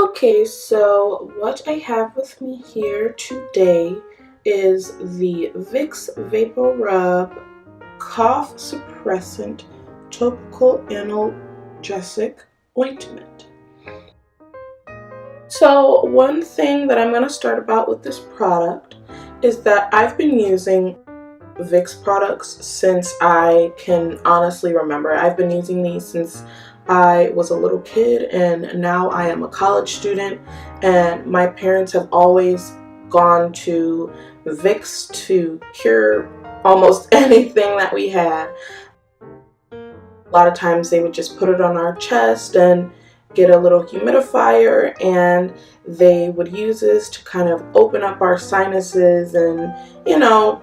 Okay, so what I have with me here today is the Vicks Vapor Rub Cough Suppressant Topical Analgesic Ointment. So, one thing that I'm going to start about with this product is that I've been using Vicks products since I can honestly remember. I've been using these since I was a little kid, and now I am a college student, and my parents have always gone to Vicks to cure almost anything that we had. A lot of times they would just put it on our chest and get a little humidifier, and they would use this to kind of open up our sinuses and,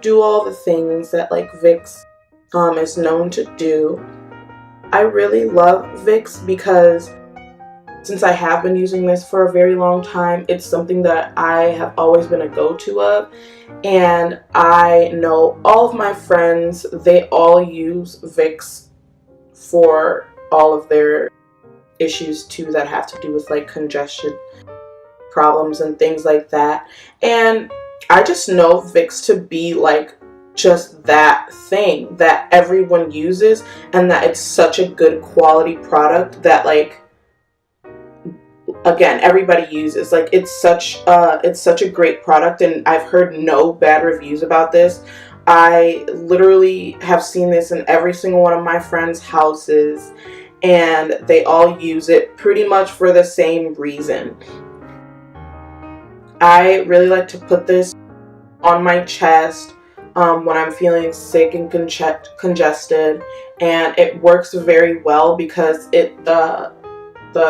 do all the things that like Vicks is known to do. I really love Vicks because since I have been using this for a very long time, it's something that I have always been a go-to of. And I know all of my friends, they all use Vicks for all of their issues too that have to do with like congestion problems and things like that. And I just know Vicks to be like just that thing that everyone uses, and that it's such a good quality product that like again everybody uses. Like it's such a great product, and I've heard no bad reviews about this. I literally have seen this in every single one of my friends' houses, and they all use it pretty much for the same reason. I really like to put this on my chest when I'm feeling sick and congested, and it works very well because the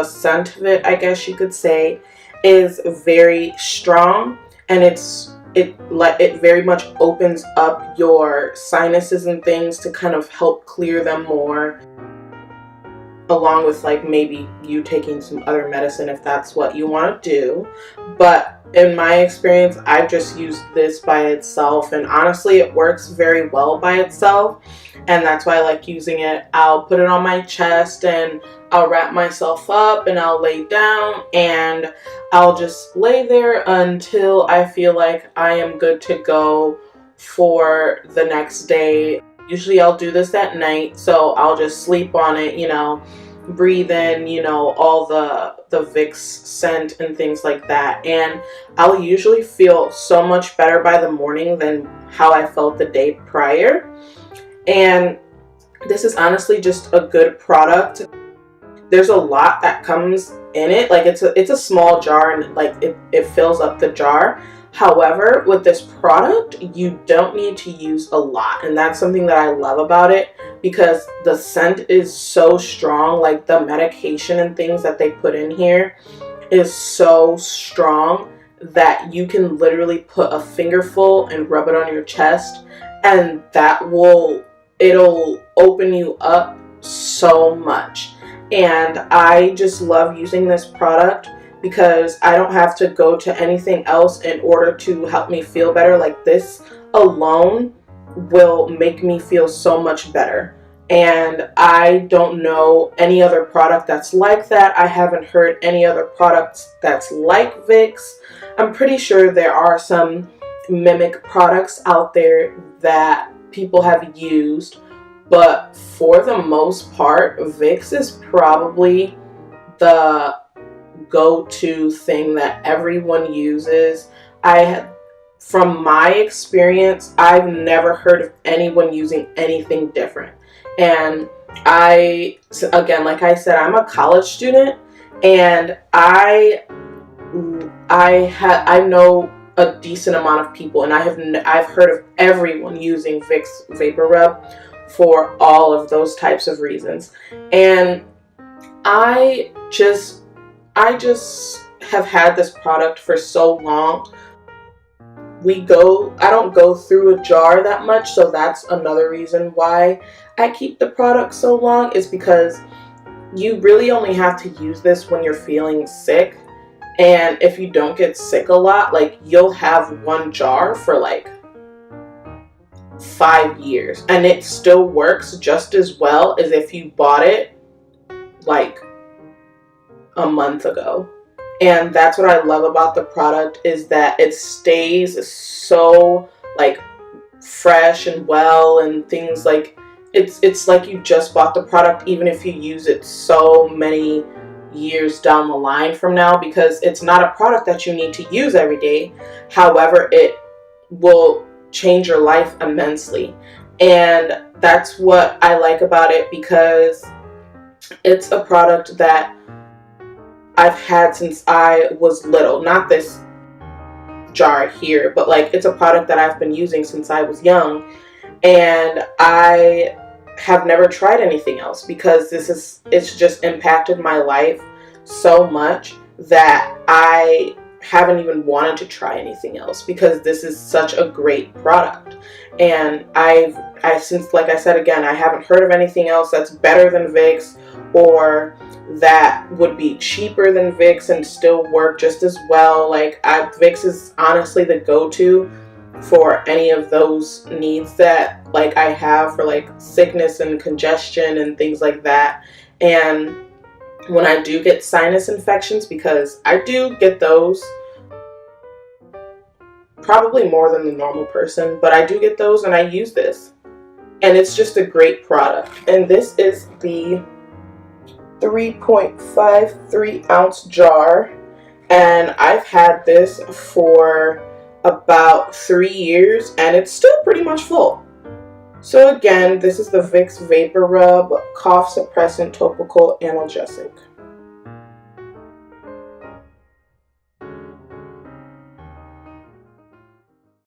scent of it, I guess you could say, is very strong, and it very much opens up your sinuses and things to kind of help clear them more, along with like maybe you taking some other medicine if that's what you want to do. But in my experience, I've just used this by itself, and honestly it works very well by itself, and that's why I like using it. I'll put it on my chest and I'll wrap myself up and I'll lay down and I'll just lay there until I feel like I am good to go for the next day. Usually I'll do this at night, so I'll just sleep on it, breathe in, all the Vicks scent and things like that. And I'll usually feel so much better by the morning than how I felt the day prior. And this is honestly just a good product. There's a lot that comes in it. Like it's a small jar, and like it fills up the jar. However, with this product, you don't need to use a lot, and that's something that I love about it, because the scent is so strong. Like the medication and things that they put in here is so strong that you can literally put a fingerful and rub it on your chest, and it'll open you up so much. And I just love using this product because I don't have to go to anything else in order to help me feel better. Like this alone will make me feel so much better. And I don't know any other product that's like that. I haven't heard any other products that's like Vicks. I'm pretty sure there are some mimic products out there that people have used, but for the most part, Vicks is probably the go-to thing that everyone uses. From my experience, I've never heard of anyone using anything different. And again, like I said, I'm a college student, and I know a decent amount of people, and I've heard of everyone using Vicks Vapor Rub for all of those types of reasons. And I just have had this product for so long. I don't go through a jar that much, so that's another reason why I keep the product so long, is because you really only have to use this when you're feeling sick. And if you don't get sick a lot, like you'll have one jar for like 5 years, and it still works just as well as if you bought it like a month ago. And that's what I love about the product, is that it stays so like fresh and well, and things like it's like you just bought the product even if you use it so many years down the line from now, because it's not a product that you need to use every day. However, it will change your life immensely. And that's what I like about it, because it's a product that I've had since I was little. Not this jar here, but like it's a product that I've been using since I was young, and I have never tried anything else, because it's just impacted my life so much that I haven't even wanted to try anything else, because this is such a great product. And I since, like I said again, I haven't heard of anything else that's better than Vicks, or that would be cheaper than Vicks and still work just as well. Like Vicks is honestly the go-to for any of those needs that like I have for like sickness and congestion and things like that. And when I do get sinus infections, because I do get those probably more than the normal person, but I do get those, and I use this, and it's just a great product. And this is the 3.53 ounce jar, and I've had this for about 3 years, and it's still pretty much full. So again, this is the Vicks Vapor Rub Cough Suppressant Topical Analgesic.